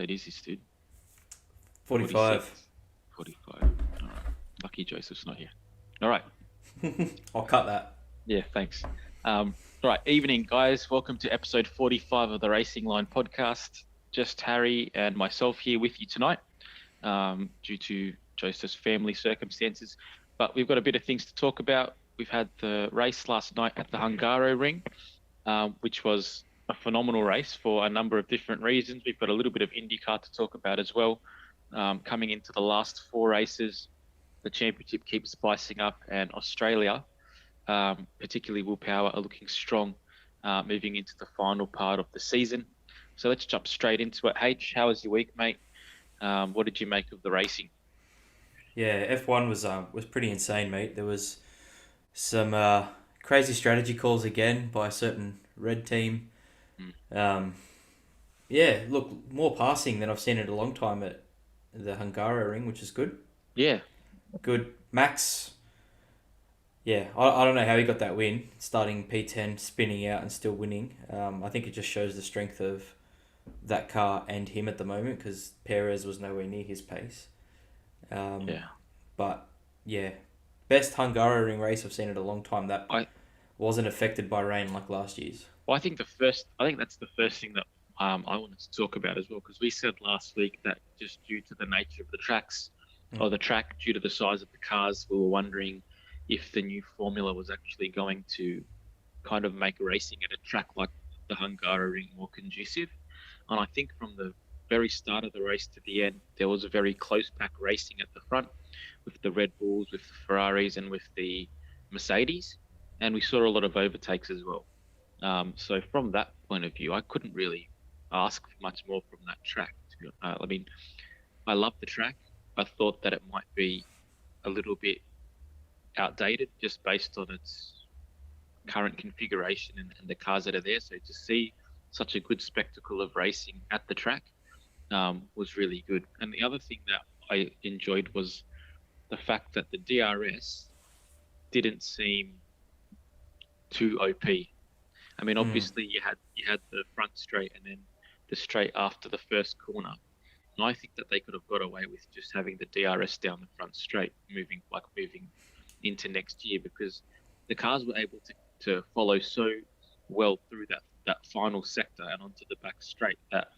episode is this, dude? 45. 45. All right. Lucky Joseph's not here. All right. I'll cut that. Yeah, thanks. All right. Evening, guys. Welcome to episode 45 of the Racing Line podcast. Just Harry and myself here with you tonight due to Joseph's family circumstances. But we've got a bit of things to talk about. We've had the race last night at the Hungaroring, which was a phenomenal race for a number of different reasons. We've got a little bit of IndyCar to talk about as well. Coming into the last four races, the championship keeps spicing up, and Australia, particularly Will Power, are looking strong moving into the final part of the season. So let's jump straight into it. H, how was your week, mate? What did you make of the racing? Yeah, F1 was pretty insane, mate. There was some crazy strategy calls again by a certain red team. Yeah, look, more passing than I've seen in a long time at the Hungaroring, which is good. Yeah. Good. Max, yeah, I don't know how he got that win, starting P10, spinning out and still winning. I think it just shows the strength of that car and him at the moment, because Perez was nowhere near his pace. But, yeah, best Hungaroring race I've seen in a long time that wasn't affected by rain like last year's. Well, I think that's the first thing that I wanted to talk about as well, because we said last week that just due to the nature of the tracks, or the track due to the size of the cars, we were wondering if the new formula was actually going to kind of make racing at a track like the Hungaroring more conducive. And I think from the very start of the race to the end, there was a very close pack racing at the front with the Red Bulls, with the Ferraris, and with the Mercedes. And we saw a lot of overtakes as well. So from that point of view, I couldn't really ask for much more from that track. I mean, I love the track. I thought that it might be a little bit outdated just based on its current configuration and the cars that are there. So to see such a good spectacle of racing at the track was really good. And the other thing that I enjoyed was the fact that the DRS didn't seem too OP. I mean, obviously you had the front straight and then the straight after the first corner. And I think that they could have got away with just having the DRS down the front straight, moving into next year, because the cars were able to follow so well through that final sector and onto the back straight that,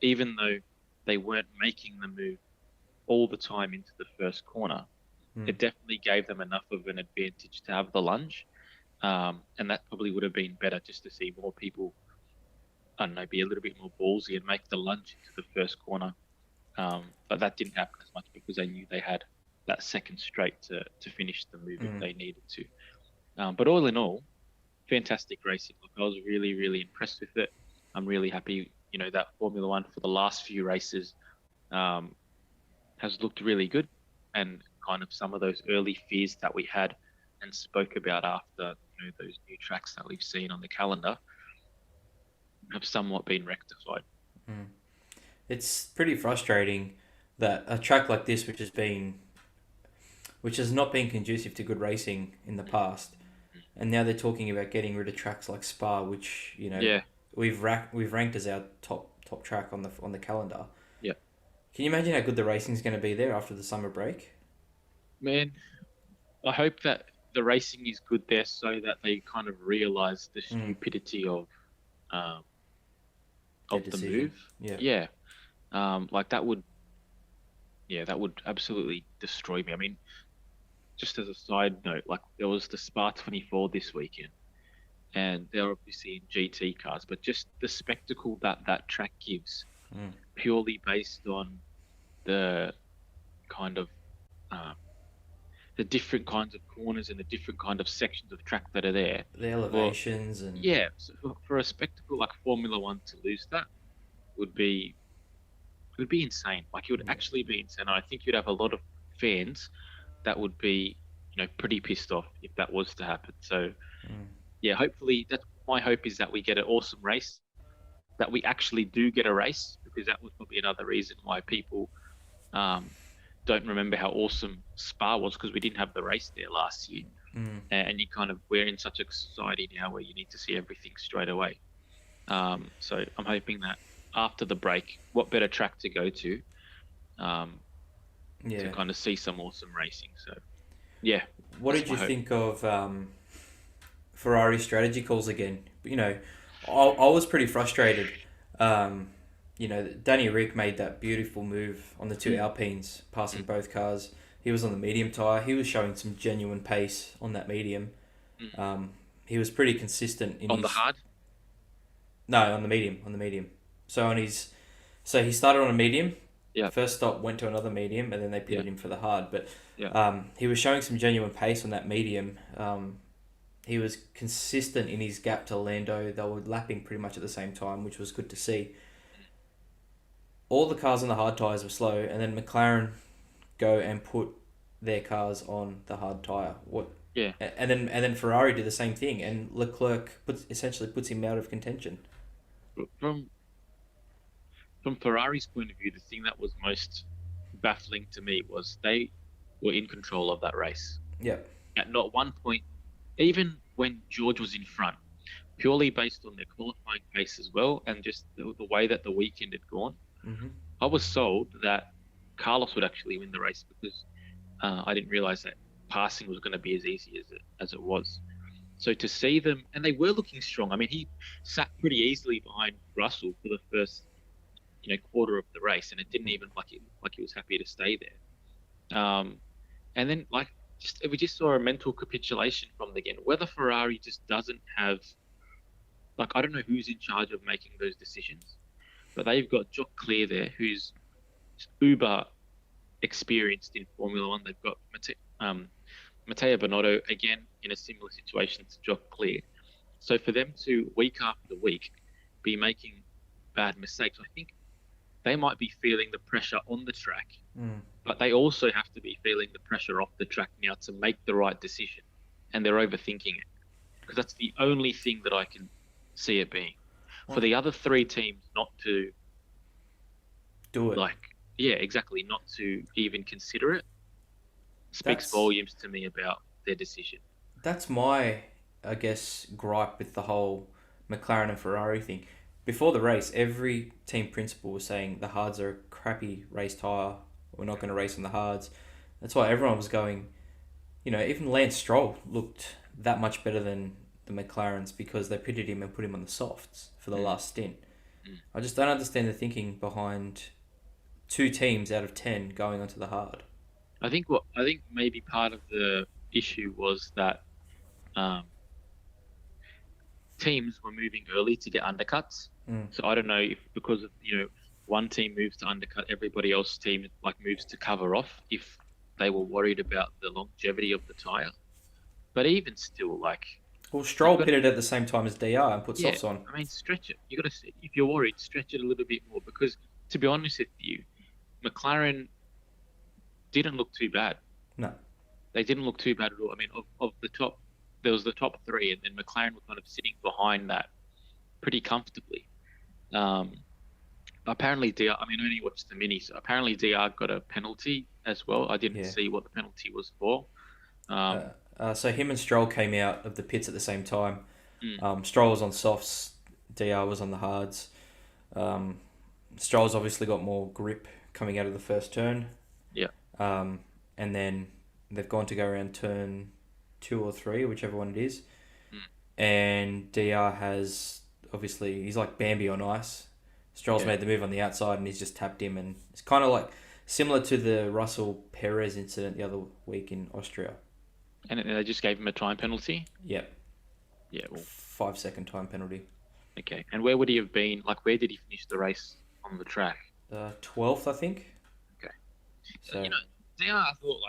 even though they weren't making the move all the time into the first corner, it definitely gave them enough of an advantage to have the lunge. And that probably would have been better just to see more people, I don't know, be a little bit more ballsy and make the lunge into the first corner. But that didn't happen as much because they knew they had that second straight to finish the move if they needed to. But all in all, fantastic racing. Look, I was really, really impressed with it. I'm really happy, that Formula One for the last few races has looked really good, and kind of some of those early fears that we had and spoke about after those new tracks that we've seen on the calendar have somewhat been rectified. It's pretty frustrating that a track like this, which has not been conducive to good racing in the past, and now they're talking about getting rid of tracks like Spa, which we've ranked as our top track on the calendar. Yeah. Can you imagine how good the racing's going to be there after the summer break? Man, I hope that the racing is good there so that they kind of realise the stupidity of the move. Yeah. That would absolutely destroy me. I mean, just as a side note, there was the Spa 24 this weekend, and they're obviously in GT cars, but just the spectacle that track gives, purely based on the kind of the different kinds of corners and the different kind of sections of track that are there. The elevations and... Yeah, so for a spectacle like Formula One to lose that would be insane. It would actually be insane. I think you'd have a lot of fans that would be, pretty pissed off if that was to happen. So, yeah, hopefully that's my hope, is that we get an awesome race, that we actually do get a race, because that was probably another reason why people don't remember how awesome Spa was, because we didn't have the race there last year. And we're in such a society now where you need to see everything straight away. So I'm hoping that after the break, what better track to go to to Yeah. kind of see some awesome racing. So, yeah, What that's did my you hope. think of Ferrari strategy calls again? I was pretty frustrated. Um, Danny Rick made that beautiful move on the two Mm, Alpines, passing mm, both cars. He was on the medium tyre. He was showing some genuine pace on that medium. mm. He was pretty consistent in On the his hard? no on the medium. So he started on a medium. Yeah, First stop went to another medium, and then they yeah, pitted him for the hard. But yeah. he was showing some genuine pace on that medium. He was consistent in his gap to Lando. They were lapping pretty much at the same time, which was good to see. All the cars on the hard tyres were slow, and then McLaren go and put their cars on the hard tyre. Yeah. And then Ferrari did the same thing, and Leclerc essentially puts him out of contention. But from Ferrari's point of view, the thing that was most baffling to me was they were in control of that race. Yep. At not one point, even when George was in front, purely based on their qualifying pace as well, and just the way that the weekend had gone, Mm-hmm. I was sold that Carlos would actually win the race because I didn't realize that passing was going to be as easy as it was. So to see them, and they were looking strong. I mean, he sat pretty easily behind Russell for the first, quarter of the race, and it didn't even like he was happy to stay there. And then we just saw a mental capitulation from the again. Whether Ferrari just doesn't have, I don't know who's in charge of making those decisions, but they've got Jock Clear there, who's uber experienced in Formula One. They've got Matteo Binotto again in a similar situation to Jock Clear. So for them to week after week be making bad mistakes, I think they might be feeling the pressure on the track, but they also have to be feeling the pressure off the track now to make the right decision, and they're overthinking it because that's the only thing that I can see it being. For the other three teams not to Do it. yeah, exactly, not to even consider it speaks volumes to me about their decision. That's my, I guess, gripe with the whole McLaren and Ferrari thing. Before the race, every team principal was saying the hards are a crappy race tyre. We're not going to race on the hards. That's why everyone was going. Even Lance Stroll looked that much better than the McLarens because they pitted him and put him on the softs for the last stint. I just don't understand the thinking behind two teams out of 10 going onto the hard. I think maybe part of the issue was that teams were moving early to get undercuts. So I don't know if because of one team moves to undercut, everybody else's team moves to cover off if they were worried about the longevity of the tire. But even still, Well, Stroll pitted at the same time as DR and put softs on. I mean, stretch it. You got to, if you're worried, stretch it a little bit more because, to be honest with you, McLaren didn't look too bad. No. They didn't look too bad at all. I mean, of the top, there was the top three, and then McLaren were kind of sitting behind that pretty comfortably. Apparently, DR, I only watched the mini, so apparently DR got a penalty as well. I didn't see what the penalty was for. So him and Stroll came out of the pits at the same time. Stroll was on softs, DR was on the hards. Stroll's obviously got more grip coming out of the first turn. Yeah. And then they've gone to go around turn 2 or 3, whichever one it is. And DR has, obviously, he's like Bambi on ice. Stroll's made the move on the outside and he's just tapped him. And it's kind of similar to the Russell Perez incident the other week in Austria. And they just gave him a time penalty? Yep. Yeah. Well, 5-second time penalty. Okay. And where would he have been? Where did he finish the race on the track? 12th, I think. Okay. So, DR, I thought,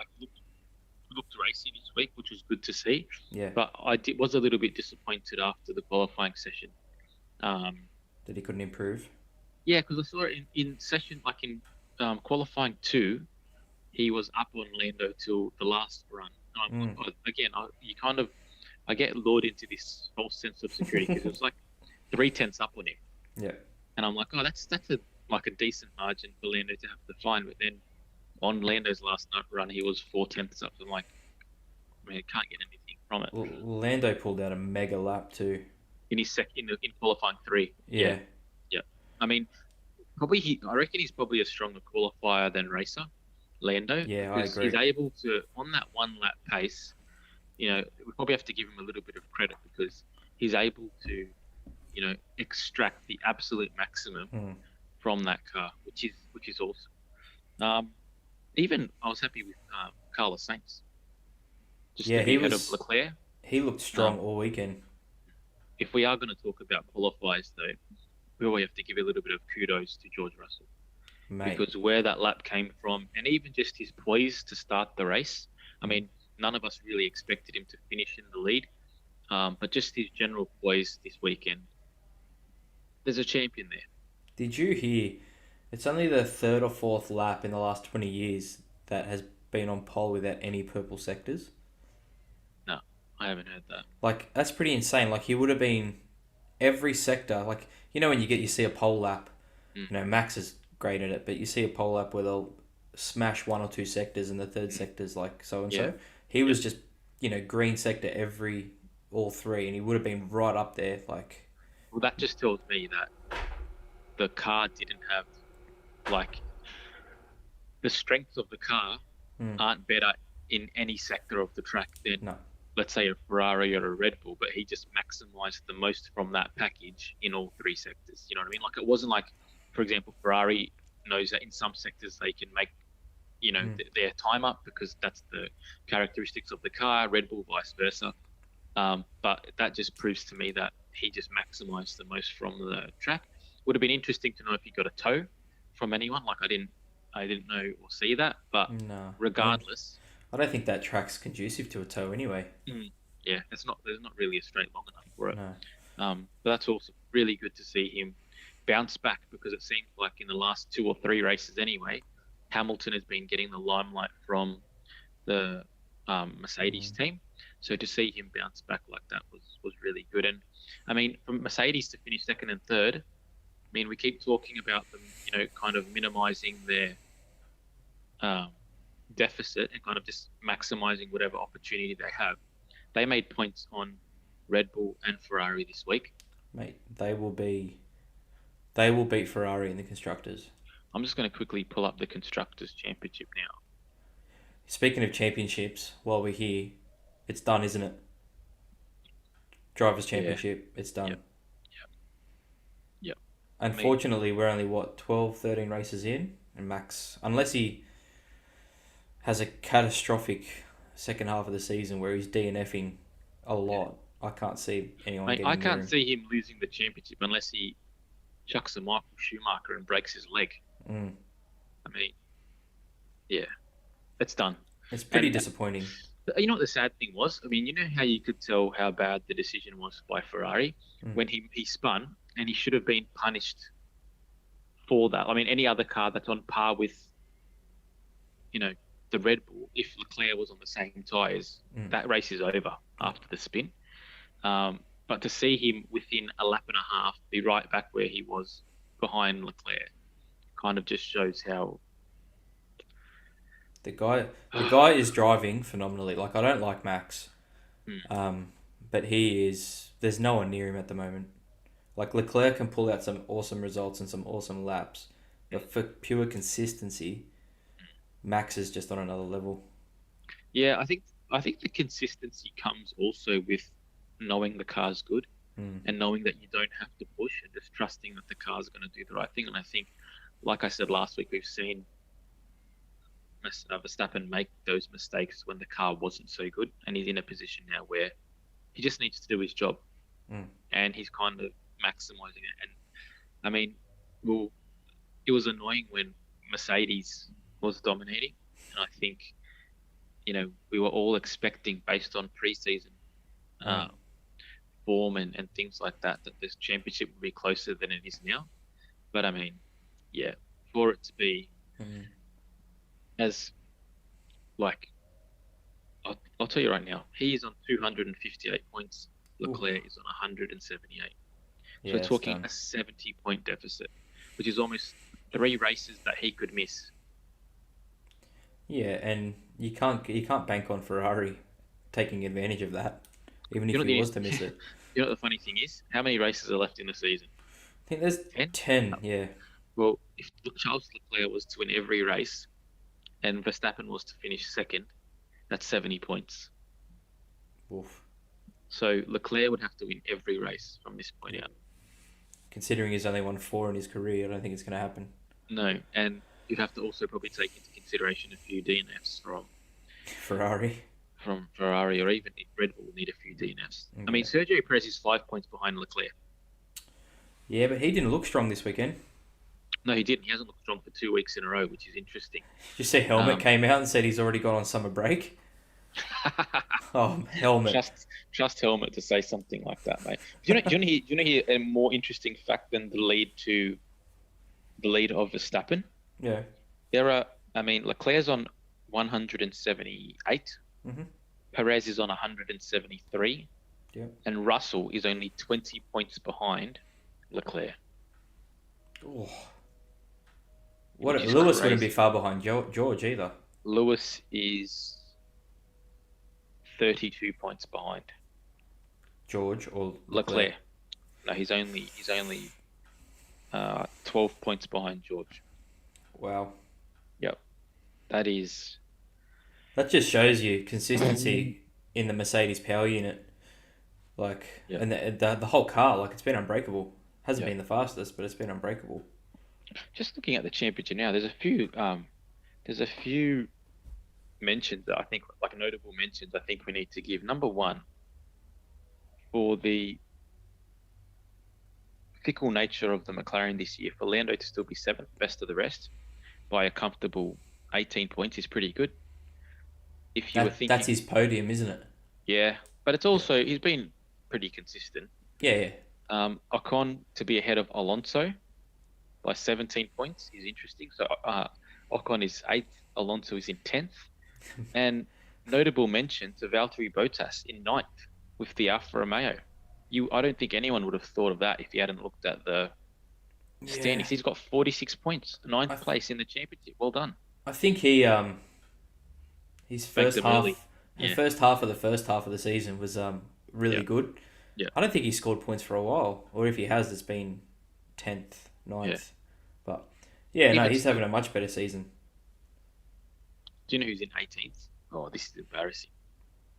looked racy this week, which was good to see. Yeah. But was a little bit disappointed after the qualifying session. That he couldn't improve? Yeah, because I saw it in session, in qualifying 2, he was up on Lando till the last run. I get lured into this false sense of security because it was 3/10 up on him. Yeah. And I'm like, oh, that's a decent margin for Lando to have to find. But then on Lando's last night run, he was 4/10 up. So I'm like, I can't get anything from it. Lando pulled out a mega lap too. In his in qualifying 3. Yeah. I mean, I reckon he's probably a stronger qualifier than racer, Lando, Yeah, I because he's agree. able to, on that one lap pace, we probably have to give him a little bit of credit because he's able to, extract the absolute maximum Mm. from that car, which is awesome. Um, Even I was happy with Carlos Sainz just to Yeah, be ahead of Leclerc. he looked strong Um, all weekend, if we are going to talk about qualifiers, though, we always have to give a little bit of kudos to George Russell mate. because where that lap came from, and even just his poise to start the race. I Mm. mean, none of us really expected him to finish in the lead, but just his general poise this weekend. There's a champion there. Did you hear? It's only the third or fourth lap in the last 20 years that has been on pole without any purple sectors. No, I haven't heard that. Like, that's pretty insane. Like, he would have been every sector. Like, when you see a pole lap, Mm, Max is great at it, but you see a pole lap where they'll smash one or two sectors and the third mm, sector's like so and yeah, so. He yeah. was just, green sector all three, and he would have been right up there. Like, Well, that just tells me that the car didn't have like the strengths of the car mm, aren't better in any sector of the track than, no. let's say, a Ferrari or a Red Bull, but he just maximized the most from that package in all three sectors. You know what I mean? Like, it wasn't like, for example, Ferrari knows that in some sectors they can make, Mm. their time up because that's the characteristics of the car, Red Bull, vice versa. But that just proves to me that he just maximized the most from the track. Would have been interesting to know if he got a tow from anyone. Like, I didn't know or see that, but No. regardless, I don't think that track's conducive to a tow anyway. yeah, there's not really a straight long enough for it. No. But that's also really good to see him bounce back because it seems like in the last two or three races anyway, Hamilton has been getting the limelight from the Mercedes Mm. team. So to see him bounce back like that was really good. And I mean, for Mercedes to finish second and third, I mean, we keep talking about them, kind of minimizing their um, deficit and kind of just maximizing whatever opportunity they have. They made points on Red Bull and Ferrari this week. Mate, they will beat Ferrari in the constructors. I'm just going to quickly pull up the Constructors' Championship now. Speaking of championships, while we're here, it's done, isn't it? Drivers' Yeah, Championship, it's done. yep, yep, yep. I mean, Unfortunately, we're only, 12, 13 races in, and Max, unless he has a catastrophic second half of the season where he's DNFing a yeah. lot, I can't see anyone I getting near can't him. see him losing the championship unless he chucks a Michael Schumacher and breaks his leg. Mm. I mean, yeah, it's done. It's pretty And disappointing. you know what the sad thing was? I mean, you know how you could tell how bad the decision was by Ferrari Mm. when he spun and he should have been punished for that. I mean, any other car that's on par with, you know, the Red Bull, if Leclerc was on the same tyres, Mm. that race is over after the spin. But to see him within a lap and a half be right back where he was behind Leclerc kind of just shows how. The guy is driving phenomenally. Like, I don't like Max, Hmm. but he is. There's no one near him at the moment. Like, Leclerc can pull out some awesome results and some awesome laps, but for pure consistency, Max is just on another level. Yeah, I think the consistency comes also with knowing the car's good Mm. and knowing that you don't have to push and just trusting that the car's going to do the right thing. And I think, like I said last week, we've seen Verstappen make those mistakes when the car wasn't so good, and he's in a position now where he just needs to do his job, Mm. and he's kind of maximizing it. And I mean, well, it was annoying when Mercedes was dominating, and I think we were all expecting based on preseason Mm. uh, form and things like that this championship would be closer than it is now. But I mean, yeah, for it to be Mm. as like I'll tell you right now, he is on 258 points. Ooh. Leclerc is on 178. So Yeah, we're it's talking done. a 70-point deficit, which is almost three races that he could miss. Yeah, and you can't bank on Ferrari taking advantage of that, even You if know he the was to miss it. you know what the funny thing is? How many races are left in the season? I think there's 10? 10. Yeah, Well, if Charles Leclerc was to win every race and Verstappen was to finish second, that's 70 points. Oof. So Leclerc would have to win every race from this point out. Considering he's only won 4 in his career, I don't think it's going to happen. No, and you'd have to also probably take into consideration a few DNFs Ferrari. from Ferrari, or even Red Bull need a few DNFs. Okay. I mean, Sergio Perez is 5 points behind Leclerc. Yeah, but he didn't look strong this weekend. No, he didn't. He hasn't looked strong for 2 weeks in a row, which is interesting. Did you see Helmet came out and said he's already gone on summer break? Oh, Helmet. Trust Helmet to say something like that, mate. Do you want to hear a more interesting fact than the lead of Verstappen? Yeah. Leclerc's on 178. Mm-hmm. Perez is on 173. Yeah. And Russell is only 20 points behind Leclerc. Oh. Lewis wouldn't be far behind George either. Lewis is 32 points behind George or Leclerc. No, he's only 12 points behind George. Wow. Yep. That just shows you consistency in the Mercedes power unit. And the whole car, it's been unbreakable. Hasn't been the fastest, but it's been unbreakable. Just looking at the championship now, there's a few mentions that I think, notable mentions, I think we need to give. Number one, for the fickle nature of the McLaren this year, for Lando to still be 7th, best of the rest, by a comfortable 18 points is pretty good. If you were thinking, that's his podium, isn't it? Yeah, but it's also he's been pretty consistent. Yeah. Ocon to be ahead of Alonso by 17 points is interesting. So Ocon is 8th, Alonso is in 10th. And notable mention to Valtteri Bottas in 9th with the Alfa Romeo. I don't think anyone would have thought of that if he hadn't looked at the standings. He's got 46 points, 9th place in the championship. Well done. I think his first half, the first half of the season was really good. Yeah. I don't think he scored points for a while, or if he has, it's been 10th, 9th. Yeah. But he's having a much better season. Do you know who's in 18th? Oh, this is embarrassing.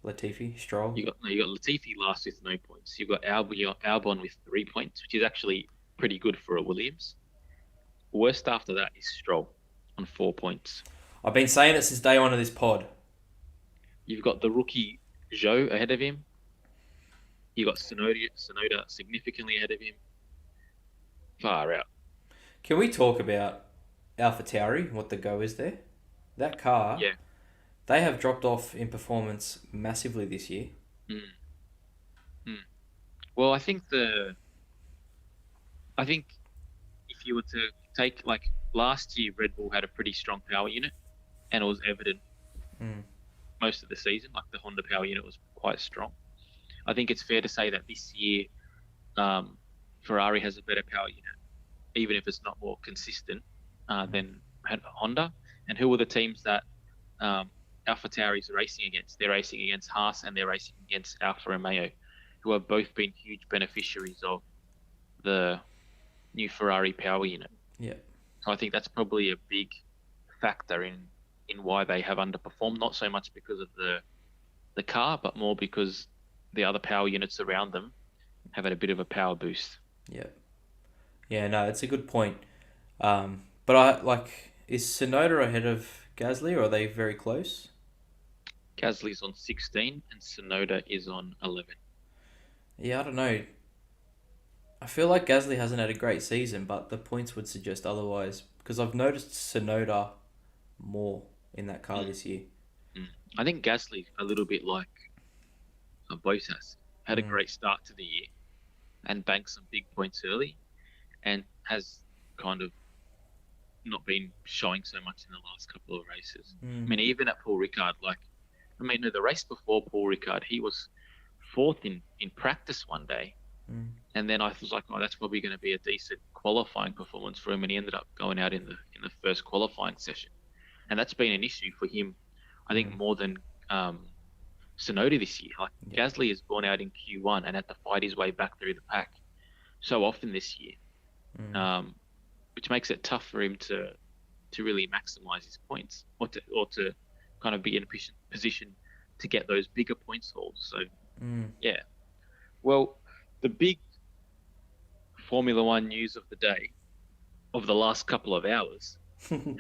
Latifi, Stroll. You got Latifi last with no points. You've got Albon with 3 points, which is actually pretty good for a Williams. Worst after that is Stroll on 4 points. I've been saying it since day one of this pod. You've got the rookie Zhou ahead of him. You got Sonoda significantly ahead of him. Far out. Can we talk about AlphaTauri, what the go is there? That car, they have dropped off in performance massively this year. Well, I think if you were to take, last year, Red Bull had a pretty strong power unit, and it was evident most of the season. The Honda power unit was quite strong. I think it's fair to say that this year, Ferrari has a better power unit, even if it's not more consistent than Honda. And who are the teams that AlphaTauri is racing against? They're racing against Haas and they're racing against Alfa Romeo, who have both been huge beneficiaries of the new Ferrari power unit. Yeah. So I think that's probably a big factor in why they have underperformed, not so much because of the car, but more because the other power units around them have had a bit of a power boost. Yeah. Yeah, no, it's a good point. But is Sonoda ahead of Gasly, or are they very close? Gasly's on 16 and Sonoda is on 11. Yeah, I don't know. I feel like Gasly hasn't had a great season, but the points would suggest otherwise, because I've noticed Sonoda more in that car this year. I think Gasly, a little bit like Bottas, had a great start to the year and banked some big points early and has kind of not been showing so much in the last couple of races. I mean, even at Paul Ricard, the race before Paul Ricard, he was 4th in practice one day. And then I was like, oh, that's probably going to be a decent qualifying performance for him, and he ended up going out in the first qualifying session. And that's been an issue for him, I think, more than Sonoda this year. Gasly has gone out in Q1 and had to fight his way back through the pack so often this year. which makes it tough for him to really maximize his points or to kind of be in a position to get those bigger points hauls. So yeah, well, the big Formula One news of the day, of the last couple of hours,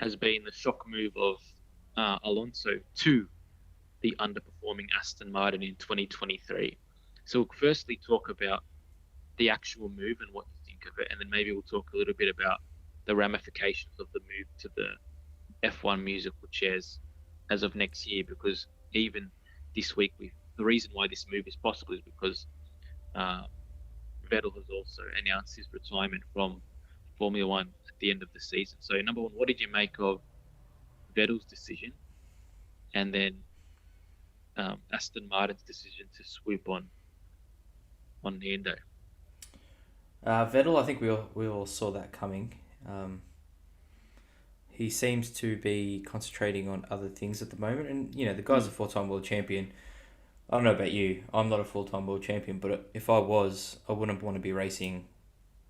has been the shock move of Alonso to the underperforming Aston Martin in 2023. So we'll firstly talk about the actual move and what you think of it, and then maybe we'll talk a little bit about the ramifications of the move to the F1 musical chairs as of next year, because even this week, the reason why this move is possible is because Vettel has also announced his retirement from Formula One at the end of the season. So, number one, what did you make of Vettel's decision, and then Aston Martin's decision to swoop on Nando? Vettel, I think we all saw that coming. He seems to be concentrating on other things at the moment, and the guy's a four-time world champion. I don't know about you. I'm not a full-time world champion, but if I was, I wouldn't want to be racing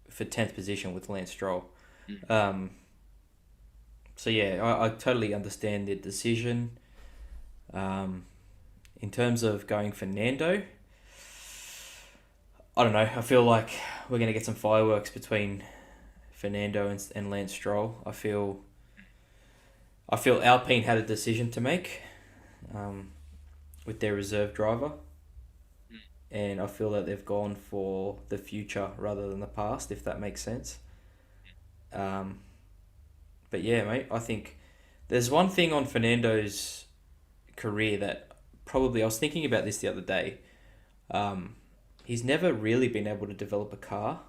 for 10th position with Lance Stroll. So yeah, I totally understand the decision. In terms of going for Nando, I don't know. I feel like we're going to get some fireworks between Fernando and Lance Stroll. I feel Alpine had a decision to make with their reserve driver. And I feel that they've gone for the future rather than the past, if that makes sense. But yeah, mate, I think there's one thing on Fernando's career that probably, I was thinking about this the other day. He's never really been able to develop a car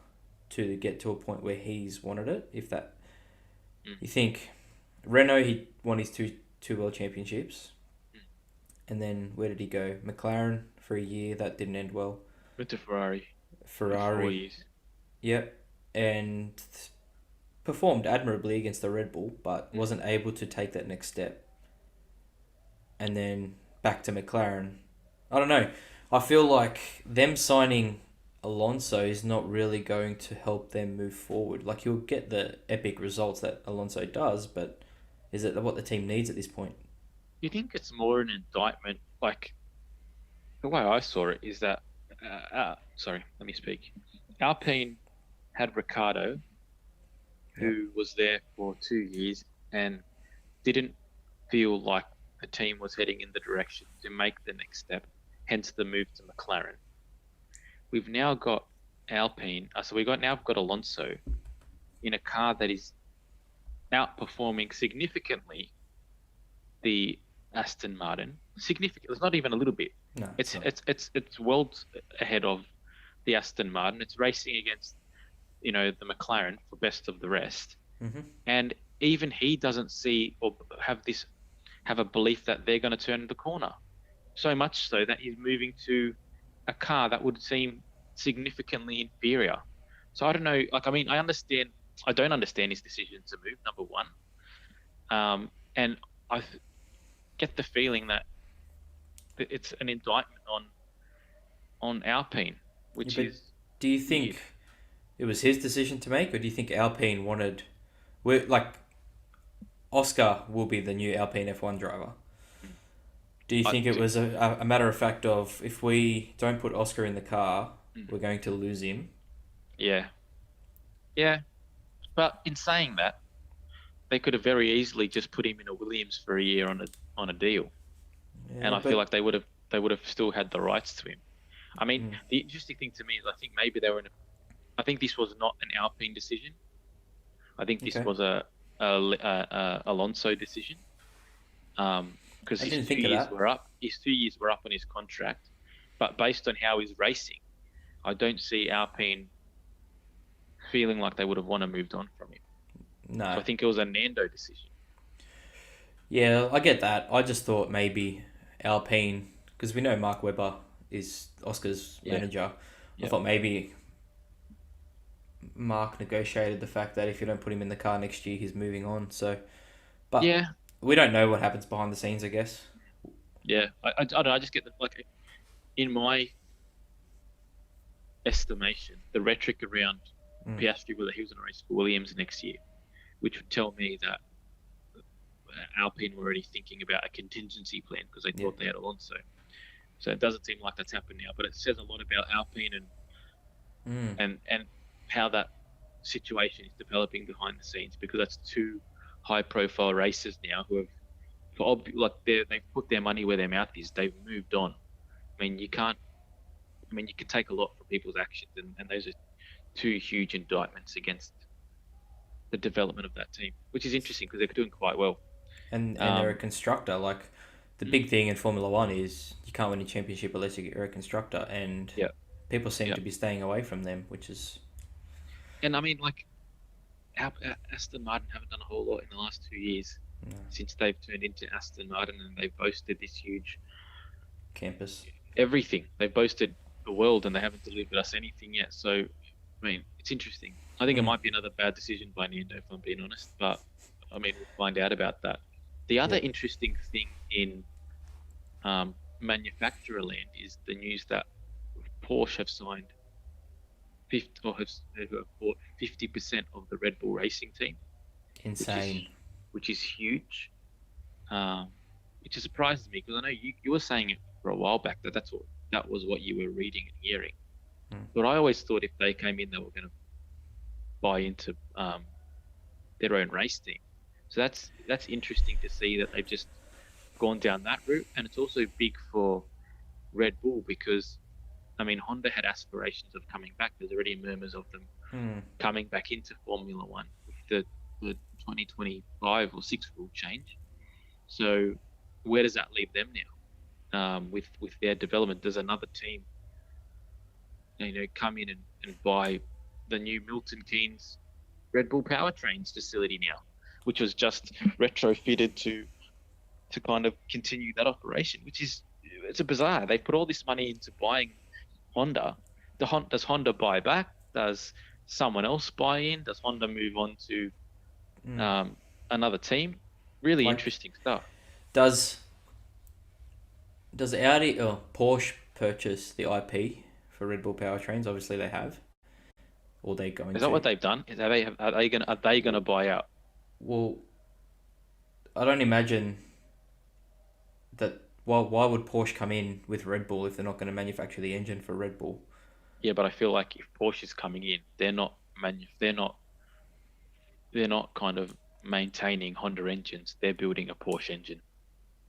to get to a point where he's wanted it. If that, you think Renault, he won his two world championships, and then where did he go? McLaren for a year, that didn't end well. Went to Ferrari. 4 years. Yep, and performed admirably against the Red Bull, but wasn't able to take that next step. And then back to McLaren. I don't know. I feel like them signing Alonso is not really going to help them move forward. Like, you'll get the epic results that Alonso does, but is it what the team needs at this point? You think it's more an indictment? Like, the way I saw it is that, sorry, let me speak. Alpine had Ricciardo, who was there for 2 years and didn't feel like the team was heading in the direction to make the next step, hence the move to McLaren. We've now got Alpine, we've got Alonso in a car that is outperforming significantly the Aston Martin. Significant. It's not even a little bit. No, it's worlds ahead of the Aston Martin. It's racing against, the McLaren for best of the rest. And even he doesn't see or have a belief that they're going to turn the corner. So much so that he's moving to a car that would seem significantly inferior. So I don't know. I don't understand his decision to move, number one. And I get the feeling that it's an indictment on Alpine, which is... Do you think it was his decision to make, or do you think Alpine wanted... Oscar will be the new Alpine F1 driver. Do you think it was a matter of fact of, if we don't put Oscar in the car, we're going to lose him? Yeah. Yeah. But in saying that, they could have very easily just put him in a Williams for a year on a deal. Yeah, and I feel like they would have still had the rights to him. I mean, the interesting thing to me is I think maybe they were I think this was not an Alpine decision. I think this was a Alonso decision. Because his 2 years were up. His 2 years were up on his contract, but based on how he's racing, I don't see Alpine feeling like they would have wanted to moved on from him. No, so I think it was a Nando decision. Yeah, I get that. I just thought maybe Alpine, because we know Mark Webber is Oscar's manager. I thought maybe Mark negotiated the fact that if you don't put him in the car next year, he's moving on. So, but we don't know what happens behind the scenes, I guess. Yeah, I don't know. I just get in my estimation, the rhetoric around Piastri, whether he was going to race for Williams next year, which would tell me that Alpine were already thinking about a contingency plan because they thought they had Alonso. So it doesn't seem like that's happened now, but it says a lot about Alpine and how that situation is developing behind the scenes, because that's two high-profile racers now who have, they've put their money where their mouth is. They've moved on. I mean, you can take a lot from people's actions, and those are two huge indictments against the development of that team, which is interesting because they're doing quite well. And they're a constructor. Like, the big thing in Formula One is you can't win a championship unless you're a constructor, and people seem to be staying away from them, which is... And I mean, like, Aston Martin haven't done a whole lot in the last 2 years since they've turned into Aston Martin, and they've boasted this huge campus. Everything. They've boasted the world, and they haven't delivered us anything yet. So, I mean, it's interesting. I think it might be another bad decision by Nando, if I'm being honest, but I mean, we'll find out about that. The other interesting thing in manufacturer land is the news that Porsche have signed have bought 50% of the Red Bull Racing team. Insane. Which is huge. Which surprises me, because I know you were saying it for a while back that was what you were reading and hearing. But I always thought if they came in, they were going to buy into their own race team. So that's interesting to see that they've just gone down that route. And it's also big for Red Bull because, I mean, Honda had aspirations of coming back. There's already murmurs of them coming back into Formula One with the 2025 or 6 rule change. So where does that leave them now? With their development, does another team, come in and buy the new Milton Keynes Red Bull Powertrains facility now, which was just retrofitted to kind of continue that operation, it's a bizarre. They put all this money into buying Honda. Does Honda buy back? Does someone else buy in? Does Honda move on to another team? Really interesting stuff. Does Audi or Porsche purchase the IP for Red Bull powertrains? Obviously, they have. Or they going? Is that what they've done? Are they going to buy out? Well, I don't imagine that. Why would Porsche come in with Red Bull if they're not going to manufacture the engine for Red Bull? Yeah, but I feel like if Porsche is coming in, they're not kind of maintaining Honda engines. They're building a Porsche engine.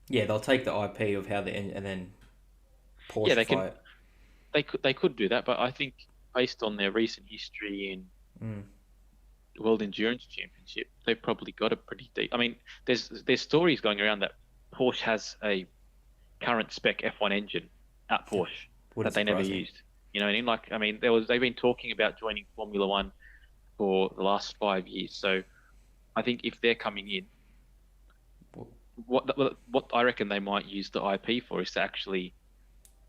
Yeah, they'll take the IP of how the and then Porsche. Yeah, they could do that, but I think based on their recent history in the World Endurance Championship, they've probably got a pretty deep. I mean, there's stories going around that Porsche has a current spec F1 engine at Porsche that they never used. You know what I mean? Like, I mean, they've been talking about joining Formula One for the last 5 years. So I think if they're coming in, what I reckon they might use the IP for is to actually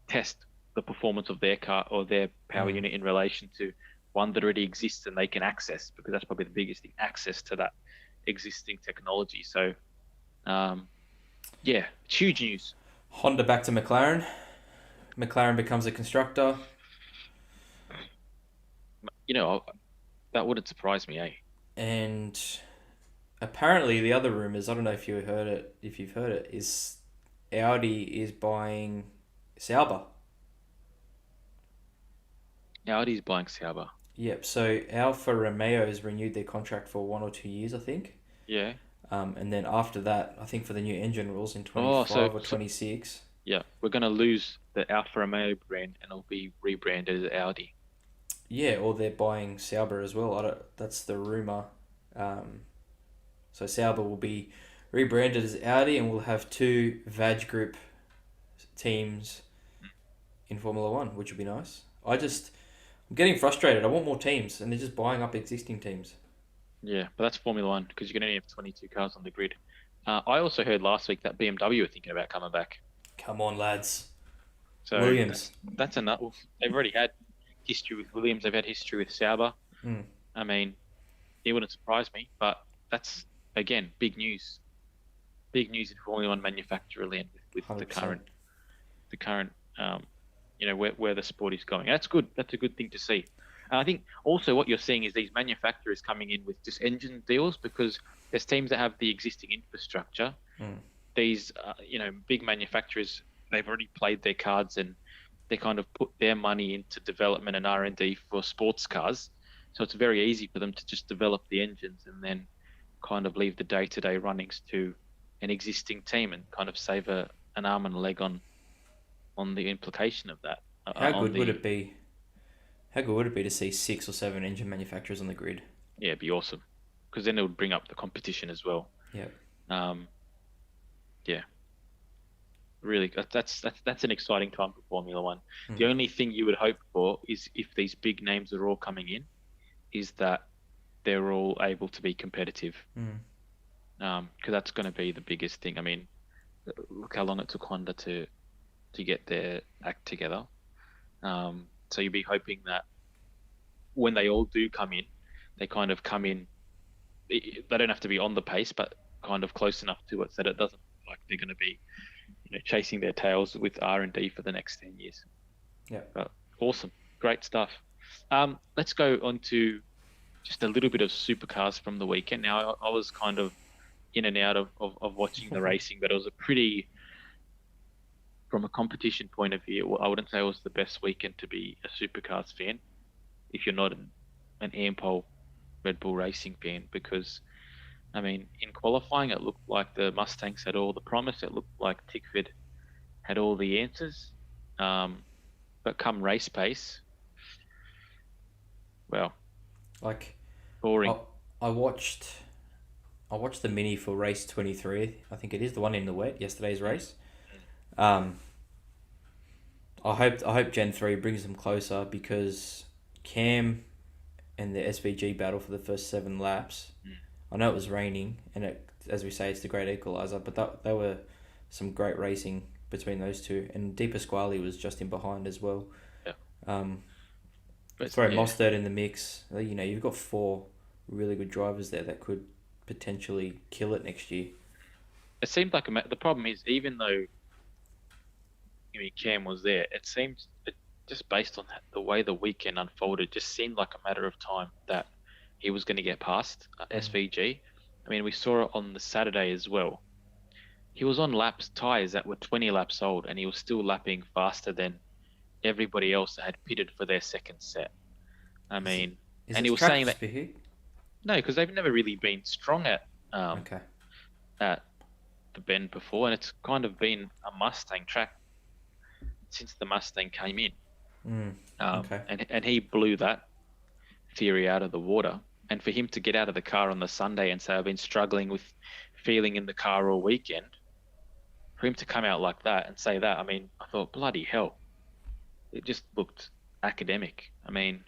test the performance of their car or their power unit in relation to one that already exists and they can access, because that's probably the biggest thing, access to that existing technology. So, it's huge news. Honda back to McLaren. McLaren becomes a constructor. That wouldn't surprise me, eh? And apparently the other rumours, I don't know if you've heard it, is Audi is buying Sauber. Audi's buying Sauber. Yep, so Alfa Romeo has renewed their contract for 1 or 2 years, I think. Yeah. And then after that, I think for the new engine rules in 25 or 26. Yeah, we're going to lose the Alfa Romeo brand and it'll be rebranded as Audi. Yeah, or they're buying Sauber as well. That's the rumour. So Sauber will be rebranded as Audi and we'll have 2 Vag Group teams in Formula One, which would be nice. I'm getting frustrated. I want more teams and they're just buying up existing teams. Yeah, but that's Formula One because you can only have 22 cars on the grid. I also heard last week that BMW are thinking about coming back. Come on, lads. So Williams. That's enough. They've already had history with Williams. They've had history with Sauber. I mean, it wouldn't surprise me, but that's, again, big news. Big news in Formula One manufacturer land with the current where the sport is going. That's good. That's a good thing to see. And I think also what you're seeing is these manufacturers coming in with just engine deals because there's teams that have the existing infrastructure. These, big manufacturers, they've already played their cards and they kind of put their money into development and R&D for sports cars. So it's very easy for them to just develop the engines and then kind of leave the day-to-day runnings to an existing team and kind of save an arm and a leg on the implication of that. How good would it be? How good would it be to see 6 or 7 engine manufacturers on the grid? Yeah, it'd be awesome because then it would bring up the competition as well. Yeah. Yeah. Really, that's an exciting time for Formula One. The only thing you would hope for is if these big names are all coming in, is that they're all able to be competitive. Because that's going to be the biggest thing. I mean, look how long it took Honda to get their act together. So you'd be hoping that when they all do come in, they kind of come in. They don't have to be on the pace, but kind of close enough to it so that it doesn't look like they're going to be chasing their tails with R&D for the next 10 years. Yeah. But awesome. Great stuff. Let's go on to just a little bit of supercars from the weekend. Now, I was kind of in and out of watching the racing, but it was a pretty, from a competition point of view, I wouldn't say it was the best weekend to be a supercars fan if you're not an Ampol Red Bull Racing fan, because I mean, in qualifying, it looked like the Mustangs had all the promise. It looked like Tickford had all the answers. But come race pace, well, boring. I watched the mini for race 23. I think it is the one in the wet, yesterday's race. I hope Gen 3 brings them closer, because Cam and the SVG battle for the first 7 laps. I know it was raining, and as we say, it's the great equaliser, but there were some great racing between those two, and De Pasquale was just in behind as well. Yeah. Throw Mostert in the mix. You've got 4 really good drivers there that could potentially kill it next year. It seemed like the problem is, even though Cam was there, it seems just based on the way the weekend unfolded, just seemed like a matter of time that he was going to get past SVG. I mean, we saw it on the Saturday as well. He was on tyres that were 20 laps old, and he was still lapping faster than everybody else that had pitted for their second set. I mean, and he was saying that no, because they've never really been strong at the bend before, and it's kind of been a Mustang track since the Mustang came in. And he blew that theory out of the water. And for him to get out of the car on the Sunday and say, I've been struggling with feeling in the car all weekend, for him to come out like that and say that, I mean, I thought, bloody hell. It just looked academic. I mean,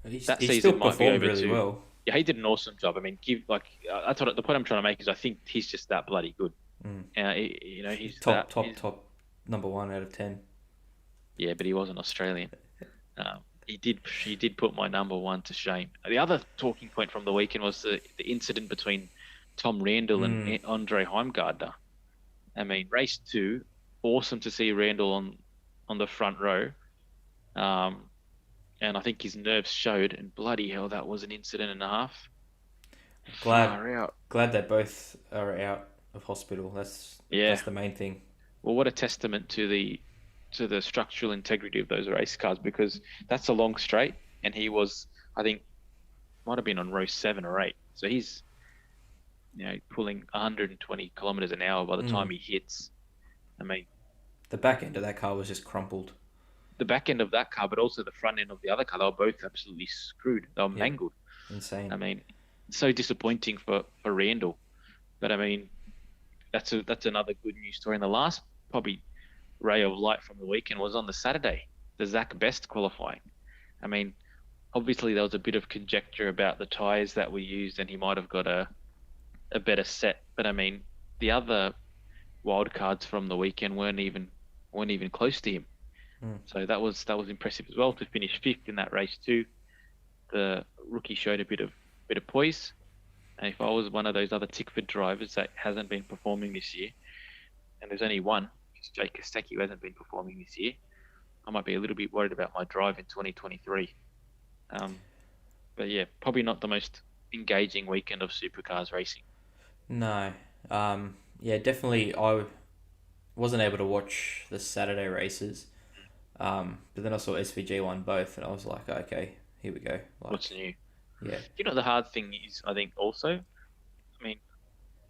that season might be over really too. Well. Yeah, he did an awesome job. I mean, the point I'm trying to make is I think he's just that bloody good. He's top number 1 out of 10. Yeah, but he wasn't Australian. He did put my number 1 to shame. The other talking point from the weekend was the incident between Tom Randall and Andre Heimgardner. I mean, race 2, awesome to see Randall on the front row. And I think his nerves showed, and bloody hell, that was an incident and a half. Glad they both are out of hospital. That's the main thing. Well, what a testament to the structural integrity of those race cars, because that's a long straight, and he was, I think, might have been on row 7 or 8. So he's, pulling 120 kilometers an hour by the time he hits. I mean, the back end of that car was just crumpled. The back end of that car, but also the front end of the other car, they were both absolutely screwed. They were mangled. Insane. I mean, so disappointing for Randall. But I mean, that's another good news story. And the last probably ray of light from the weekend was on the Saturday, the Zach Best qualifying. I mean, obviously there was a bit of conjecture about the tyres that were used, and he might have got a better set. But I mean, the other wild cards from the weekend weren't even close to him. So that was impressive as well, to finish 5th in that race too. The rookie showed a bit of poise. And if I was one of those other Tickford drivers that hasn't been performing this year, and there's only one, Jake Kostecki, who hasn't been performing this year, I might be a little bit worried about my drive in 2023. But yeah, probably not the most engaging weekend of supercars racing. No. Yeah, definitely. I wasn't able to watch the Saturday races. But then I saw SVG won both, and I was like, okay, here we go. What's Like, new? yeah, You know, the hard thing is, I think also, I mean,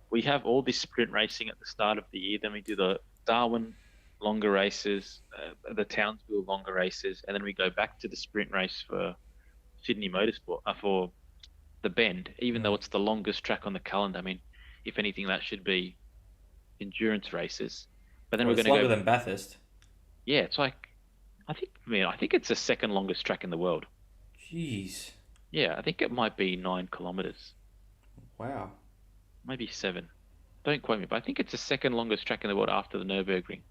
we have all this sprint racing at the start of the year. Then we do the Darwin longer races, the Townsville longer races, and then we go back to the sprint race for Sydney Motorsport, for the Bend, even though mm. it's the longest track on the calendar. I mean, if anything, that should be endurance races. But then Well, we're it's going to longer go, than Bathurst. yeah, it's like, I think it's the second longest track in the world. Jeez, Yeah, I think it might be 9 kilometers, wow. maybe 7. Don't quote me, but I think it's the second longest track in the world after the Nürburgring.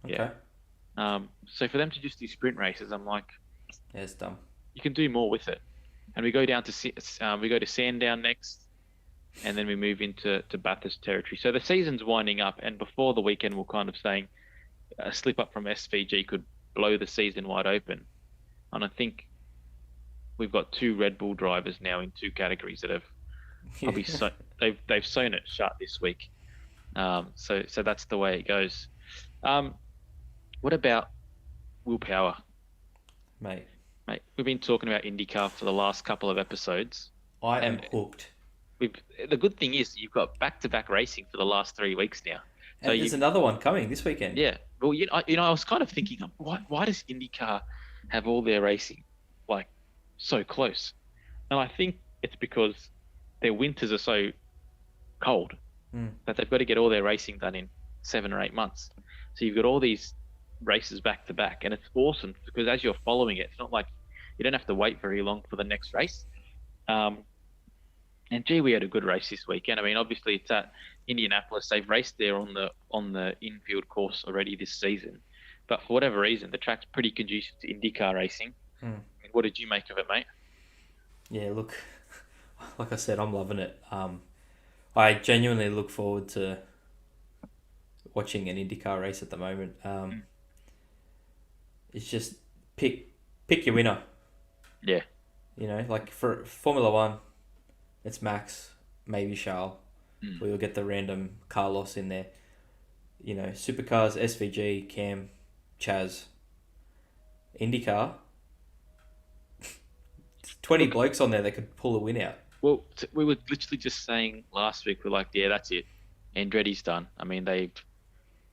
Yeah. Okay, So for them to just do sprint races, I'm like, yeah, it's dumb. you can do more with it. And we go down to we go to Sandown next, and then we move into Bathurst territory. So the season's winding up, and before the weekend, we're kind of saying a slip up from SVG could blow the season wide open. And I think we've got 2 Red Bull drivers now in 2 categories that have probably they've sewn it shut this week. So that's the way it goes. What about willpower, Mate, mate? We've been talking about IndyCar for the last couple of episodes, I am and hooked. the good thing is you've got back-to-back racing for the last 3 weeks now. So And there's another one coming this weekend. yeah. Well, I was kind of thinking, why does IndyCar have all their racing like so close? And I think it's because their winters are so cold Mm. that they've got to get all their racing done in 7 or 8 months. So you've got all these races back to back, and it's awesome because as you're following it, it's not like you don't have to wait very long for the next race. And gee, we had a good race this weekend. I mean, obviously it's at Indianapolis. They've raced there on the infield course already this season, but for whatever reason, the track's pretty conducive to IndyCar racing. Mm. I mean, what did you make of it, mate? Yeah, look, like I said, I'm loving it. I genuinely look forward to watching an IndyCar race at the moment. It's just pick your winner. Yeah, You know, like for Formula One, it's Max, maybe Charles. We'll get the random Carlos in there. You know, Supercars, SVG, Cam, Chaz. IndyCar, 20 blokes on there that could pull a win out. well, we were literally just saying last week, we're like, yeah, that's it. Andretti's done. I mean, they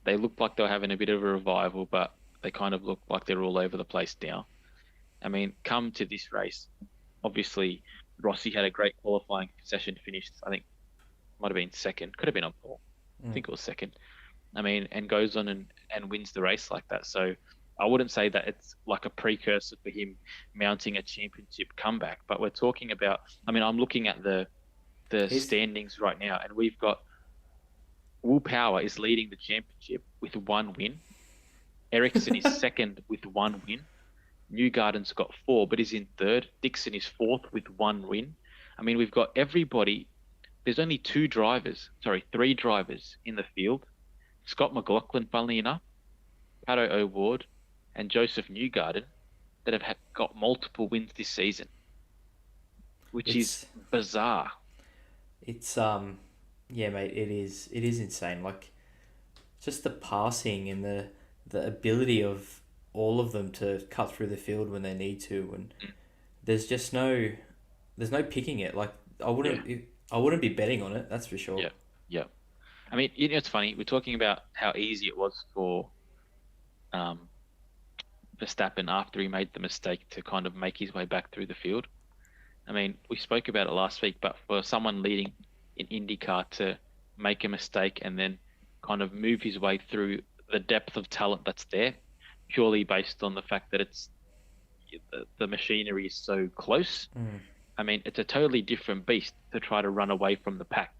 looked like they were having a bit of a revival, but they kind of look like they're all over the place now. I mean, come to this race, obviously Rossi had a great qualifying session, finished, I think, might have been second, could have been on pole. I think it was second. I mean, and goes on and wins the race like that. So I wouldn't say that it's like a precursor for him mounting a championship comeback, but we're talking about, I mean, I'm looking at the standings right now, and we've got Will Power is leading the championship with 1 win. Ericsson is second with 1 win. Newgarden's got 4, but is in third. Dixon is fourth with 1 win. I mean, we've got everybody. There's only 3 drivers in the field. Scott McLaughlin, funnily enough, Pato O'Ward, and Joseph Newgarden that have got multiple wins this season, which is bizarre. It's yeah, mate, it is insane. Like, just the passing and the ability of all of them to cut through the field when they need to, and there's no picking it. Like, I wouldn't be betting on it, that's for sure. Yeah. I mean, you know, it's funny. We're talking about how easy it was for Verstappen after he made the mistake to kind of make his way back through the field. I mean, we spoke about it last week, but for someone leading in IndyCar to make a mistake and then kind of move his way through the depth of talent that's there, purely based on the fact that it's the machinery is so close. I mean, it's a totally different beast to try to run away from the pack.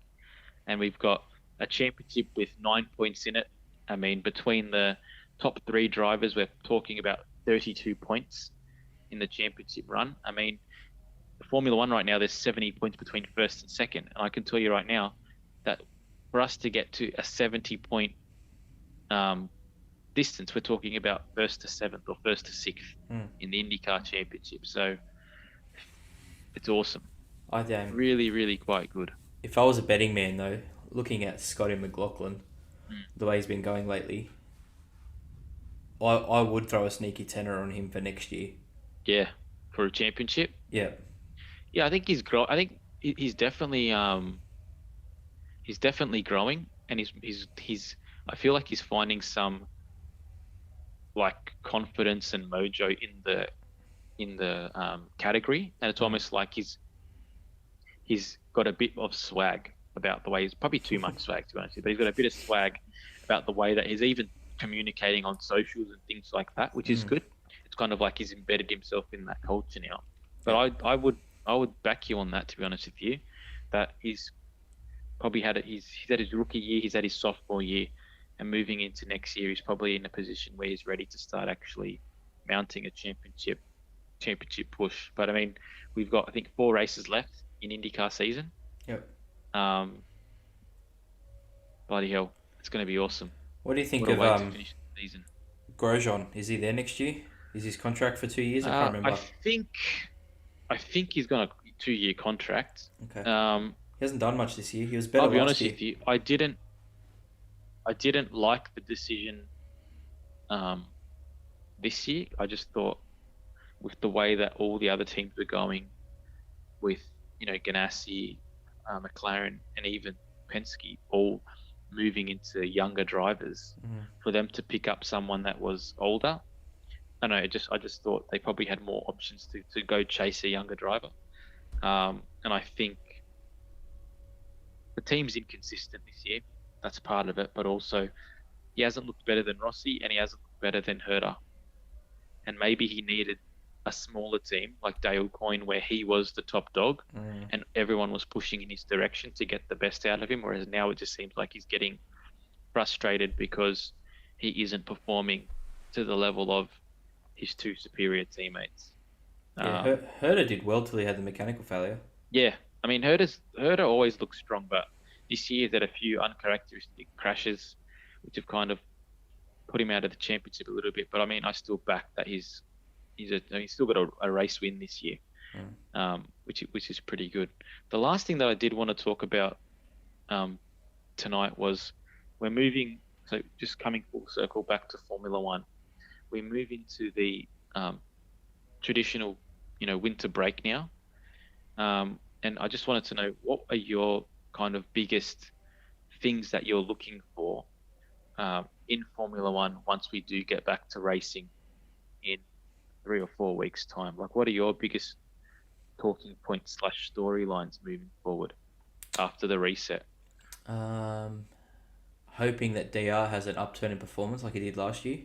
And we've got a championship with 9 points in it. I mean, between the top 3 drivers, we're talking about 32 points in the championship run. I mean, Formula One right now, there's 70 points between first and second. And I can tell you right now that for us to get to a 70-point distance, we're talking about first to seventh or first to sixth Mm. in the IndyCar Championship. So it's awesome. I don't. Really, really quite good. If I was a betting man, though, looking at Scotty McLaughlin, Mm. the way he's been going lately, I would throw a sneaky tenner on him for next year. Yeah, for a championship. Yeah. Yeah, I think I think he's definitely growing, and he's. I feel like he's finding some like confidence and mojo in the category, and it's almost like he's got a bit of swag about the way he's probably too much swag to be honest, but he's got a bit of swag about the way that he's even communicating on socials and things like that, which is good. It's kind of like he's embedded himself in that culture now. But I would back you on that, to be honest with you, that he's probably he's had his rookie year, he's had his sophomore year, and moving into next year, he's probably in a position where he's ready to start actually mounting a championship push. But I mean, we've got I think 4 races left in IndyCar season. Yep. Bloody hell, it's going to be awesome. What do you think What a of way to finish the season. Grosjean? Is he there next year? Is his contract for 2 years? I can't remember. I think he's got a 2-year contract. Okay. He hasn't done much this year. He was better last year. I'll be honest with you. I didn't like the decision this year. I just thought with the way that all the other teams were going with, Ganassi, McLaren, and even Penske all moving into younger drivers, for them to pick up someone that was older. I know. I just thought they probably had more options to go chase a younger driver. And I think the team's inconsistent this year. That's part of it. But also, he hasn't looked better than Rossi, and he hasn't looked better than Herta. And maybe he needed a smaller team like Dale Coyne, where he was the top dog, and everyone was pushing in his direction to get the best out of him. Whereas now it just seems like he's getting frustrated because he isn't performing to the level of his 2 superior teammates. Yeah, Herta did well till he had the mechanical failure. Yeah, I mean, Herta always looks strong, but this year he's had a few uncharacteristic crashes, which have kind of put him out of the championship a little bit. But I mean, I still back that he's still got a race win this year, which is pretty good. The last thing that I did want to talk about tonight was we're moving. So just coming full circle back to Formula One, we move into the traditional, winter break now. And I just wanted to know, what are your kind of biggest things that you're looking for in Formula One once we do get back to racing in 3 or 4 weeks' time? Like, what are your biggest talking points / storylines moving forward after the reset? Hoping that DR has an upturn in performance like he did last year.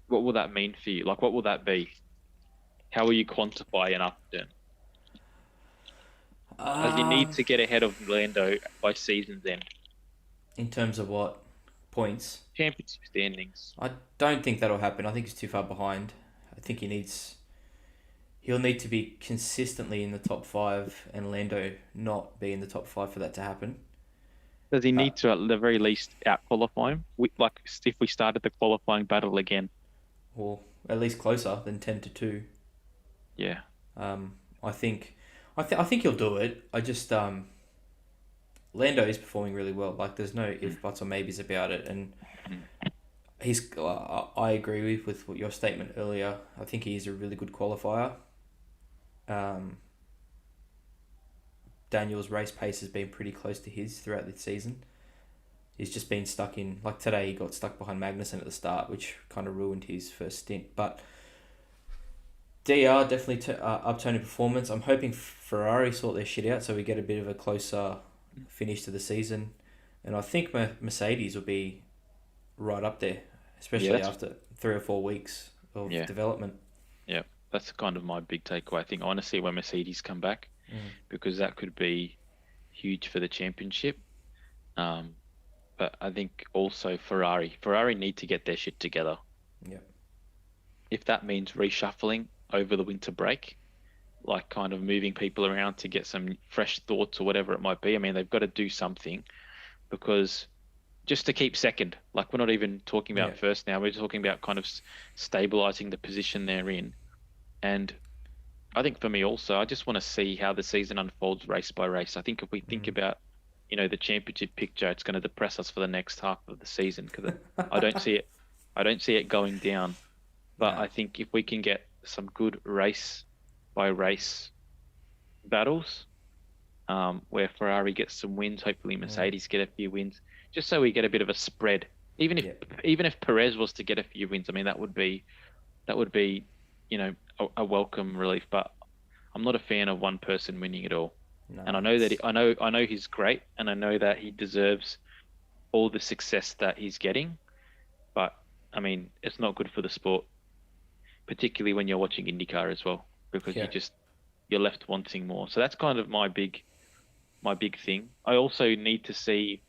What will that mean for you? Like, what will that be? How will you quantify an upturn? Does he need to get ahead of Lando by season's end? In terms of what? Points? Championship standings. I don't think that'll happen. I think he's too far behind. I think he'll need to be consistently in the top 5 and Lando not be in the top 5 for that to happen. Does he need to, at the very least, out-qualify him? Like, if we started the qualifying battle again? Or at least closer than 10-2. Yeah. I think he'll do it. I just Lando is performing really well. Like, there's no ifs, buts, or maybes about it, and I agree with what your statement earlier. I think he is a really good qualifier. Daniel's race pace has been pretty close to his throughout the season. He's just been stuck in, like today he got stuck behind Magnussen at the start, which kind of ruined his first stint. But DR definitely upturning performance. I'm hoping Ferrari sort their shit out so we get a bit of a closer finish to the season. And I think Mercedes will be right up there, especially after 3 or 4 weeks of development. Yeah, that's kind of my big takeaway. I think I want to see when Mercedes come back, because that could be huge for the championship. But I think also Ferrari need to get their shit together. Yeah. If that means reshuffling over the winter break, like kind of moving people around to get some fresh thoughts or whatever it might be. I mean, they've got to do something, because just to keep second. Like, we're not even talking about first now. We're talking about kind of stabilizing the position they're in. And I think for me also, I just want to see how the season unfolds race by race. I think if we think about, the championship picture, it's going to depress us for the next half of the season because I don't see it. I don't see it going down. But I think if we can get some good race by race battles, where Ferrari gets some wins, hopefully Mercedes get a few wins, just so we get a bit of a spread. Even if Perez was to get a few wins, I mean that would be, a welcome relief. But I'm not a fan of one person winning it all. No, and I know that I know he's great, and I know that he deserves all the success that he's getting. But I mean, it's not good for the sport, particularly when you're watching IndyCar as well, because you're left wanting more. So that's kind of my big thing. I also need to see,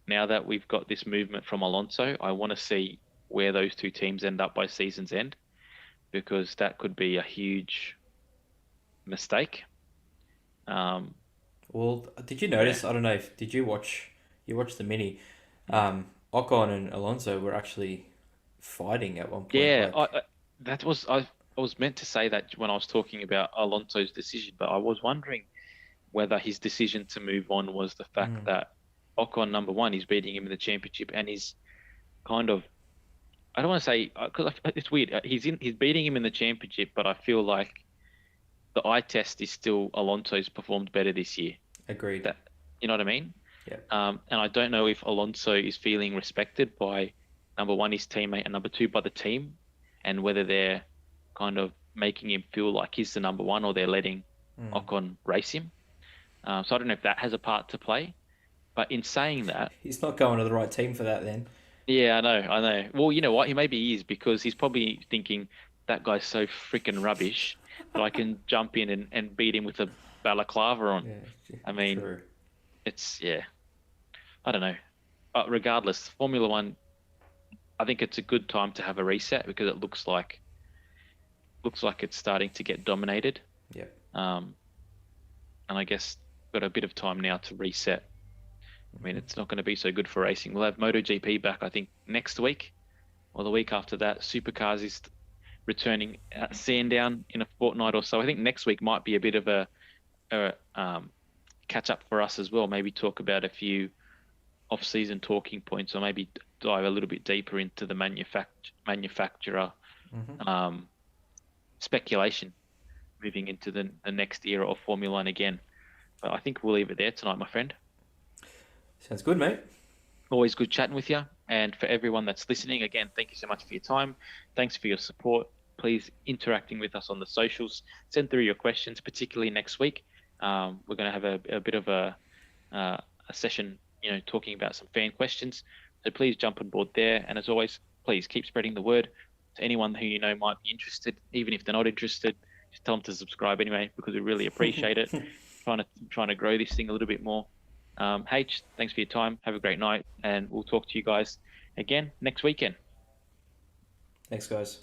now that we've got this movement from Alonso, I want to see where those two teams end up by season's end, because that could be a huge mistake. Well, did you notice? I don't know did you watch the mini? Ocon and Alonso were actually fighting at one point. Yeah, I was meant to say that when I was talking about Alonso's decision, but I was wondering whether his decision to move on was the fact that Ocon, number one, is beating him in the championship, and he's kind of, I don't want to say, because it's weird. He's beating him in the championship, but I feel like the eye test is still Alonso's performed better this year. Agreed. You know what I mean? Yeah. And I don't know if Alonso is feeling respected by, number one, his teammate, and number two, by the team, and whether they're kind of making him feel like he's the number one, or they're letting Ocon race him. So I don't know if that has a part to play. But in saying that, he's not going to the right team for that then. Yeah, I know. Well, you know what? He is, because he's probably thinking that guy's so freaking rubbish that I can jump in and beat him with a balaclava on. Yeah, I mean, true. I don't know. Regardless, Formula One, I think it's a good time to have a reset, because it looks like it's starting to get dominated. Yeah. And I guess got a bit of time now to reset. I mean, it's not going to be so good for racing. We'll have MotoGP back, I think, next week or the week after that. Supercars is returning at Sandown in a fortnight or so. I think next week might be a bit of a catch up for us as well. Maybe talk about a few off-season talking points, or maybe dive a little bit deeper into the manufacturer speculation moving into the next era of Formula One again. But I think we'll leave it there tonight, my friend. Sounds good, mate. Always good chatting with you. And for everyone that's listening, again, thank you so much for your time. Thanks for your support. Please interacting with us on the socials. Send through your questions, particularly next week. We're going to have a bit of a session, talking about some fan questions. So please jump on board there. And as always, please keep spreading the word to anyone who might be interested. Even if they're not interested, just tell them to subscribe anyway, because we really appreciate it. Trying to grow this thing a little bit more. H, thanks for your time. Have a great night, and we'll talk to you guys again next weekend. Thanks, guys.